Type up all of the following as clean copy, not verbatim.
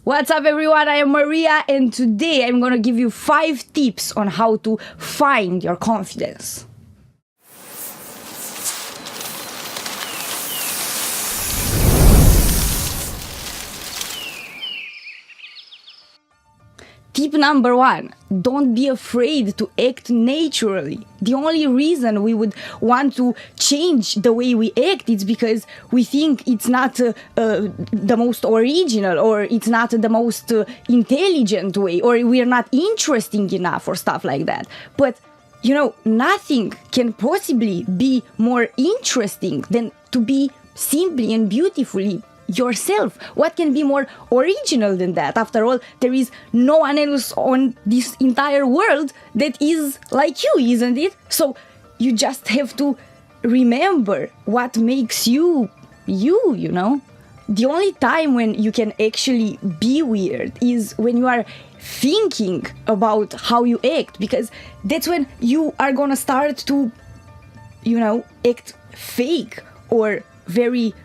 What's up, everyone? I am Maria, and today I'm gonna give you 5 tips on how to find your confidence. Tip number 1, don't be afraid to act naturally. The only reason we would want to change the way we act is because we think it's not the most original, or it's not the most intelligent way, or we're not interesting enough or stuff like that. But you know, nothing can possibly be more interesting than to be simply and beautifully yourself. What can be more original than that? After all, there is no one else on this entire world that is like you, isn't it? So you just have to remember what makes you, you know? The only time when you can actually be weird is when you are thinking about how you act, because that's when you are gonna start to, you know, act fake or very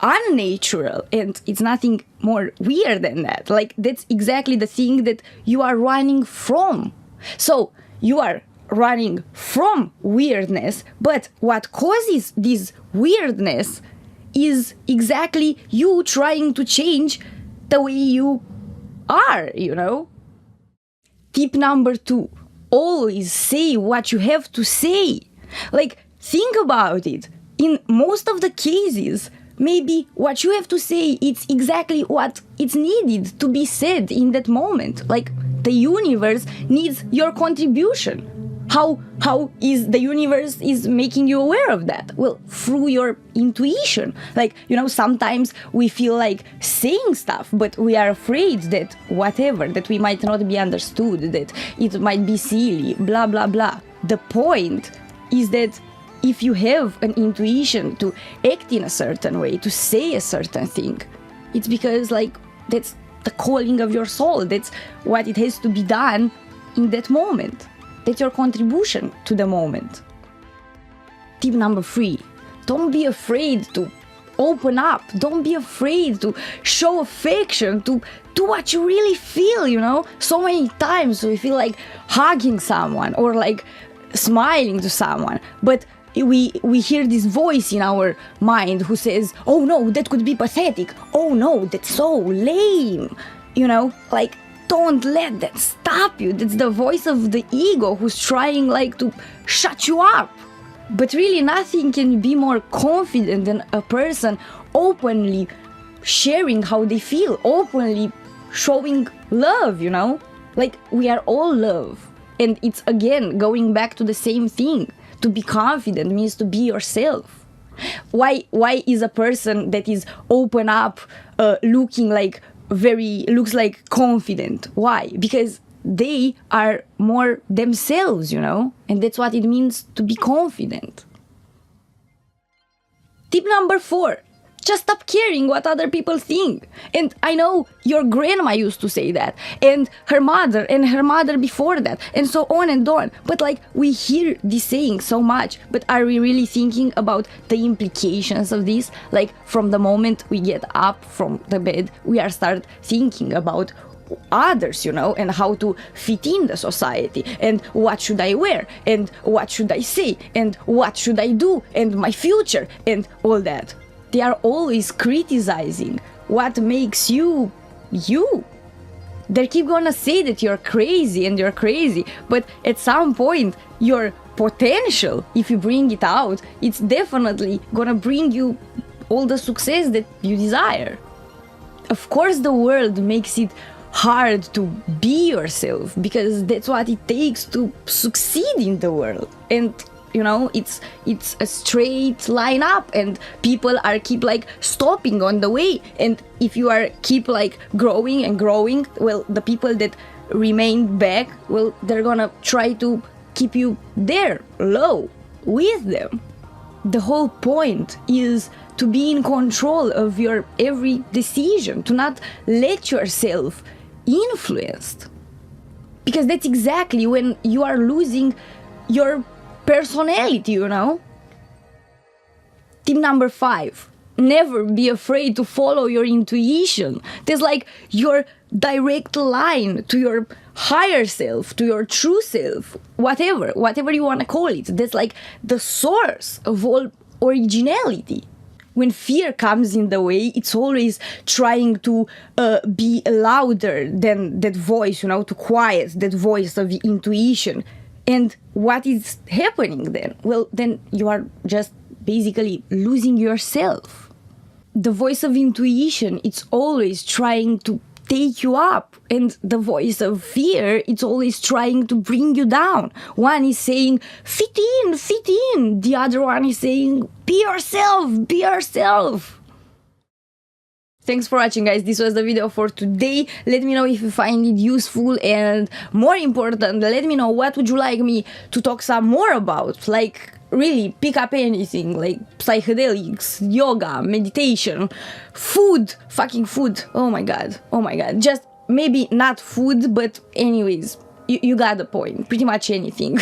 unnatural, and it's nothing more weird than that. Like, that's exactly the thing that you are running from. So you are running from weirdness, but what causes this weirdness is exactly you trying to change the way you are, you know? Tip number 2, always say what you have to say. Like, think about it. In most of the cases, maybe what you have to say, it's exactly what it's needed to be said in that moment. Like, the universe needs your contribution. How is the universe is making you aware of that? Well, through your intuition. Like, you know, sometimes we feel like saying stuff, but we are afraid that whatever, that we might not be understood, that it might be silly, blah, blah, blah. The point is that if you have an intuition to act in a certain way, to say a certain thing, it's because, like, that's the calling of your soul. That's what it has to be done in that moment. That's your contribution to the moment. Tip number 3, don't be afraid to open up. Don't be afraid to show affection, to do what you really feel, you know? So many times we feel like hugging someone or like smiling to someone, but we hear this voice in our mind who says, oh no, that could be pathetic, oh no, that's so lame, you know? Like, don't let that stop you. That's the voice of the ego who's trying, like, to shut you up. But really, nothing can be more confident than a person openly sharing how they feel, openly showing love, you know? Like, we are all love. And it's, again, going back to the same thing. To be confident means to be yourself. Why is a person that is open up looks like confident? Why? Because they are more themselves, you know? And that's what it means to be confident. Tip number 4, just stop caring what other people think. And I know your grandma used to say that, and her mother before that, and so on and on. But, like, we hear this saying so much, but are we really thinking about the implications of this? Like, from the moment we get up from the bed, we are start thinking about others, you know, and how to fit in the society, and what should I wear, and what should I say, and what should I do, and my future, and all that. They are always criticizing what makes you, you. They keep gonna say that you're crazy and you're crazy, but at some point, your potential, if you bring it out, it's definitely gonna bring you all the success that you desire. Of course, the world makes it hard to be yourself, because that's what it takes to succeed in the world. And you know, it's a straight line up, and people are keep like stopping on the way. And if you are keep like growing and growing, well, the people that remain back, well, they're gonna try to keep you there, low, with them. The whole point is to be in control of your every decision, to not let yourself influenced, because that's exactly when you are losing your personality, you know? Tip number 5, never be afraid to follow your intuition. There's like your direct line to your higher self, to your true self, whatever you want to call it. That's like the source of all originality. When fear comes in the way, it's always trying to be louder than that voice, to quiet that voice of the intuition. And what is happening then? Well, then you are just basically losing yourself. The voice of intuition, it's always trying to take you up, and the voice of fear, it's always trying to bring you down. One is saying fit in, the other one is saying be yourself. Thanks for watching, guys. This was the video for today. Let me know if you find it useful, and more important, let me know what would you like me to talk some more about. Like, really, pick up anything, like psychedelics, yoga, meditation, food, fucking food. Oh my god. Just maybe not food, but anyways, you got the point. Pretty much anything.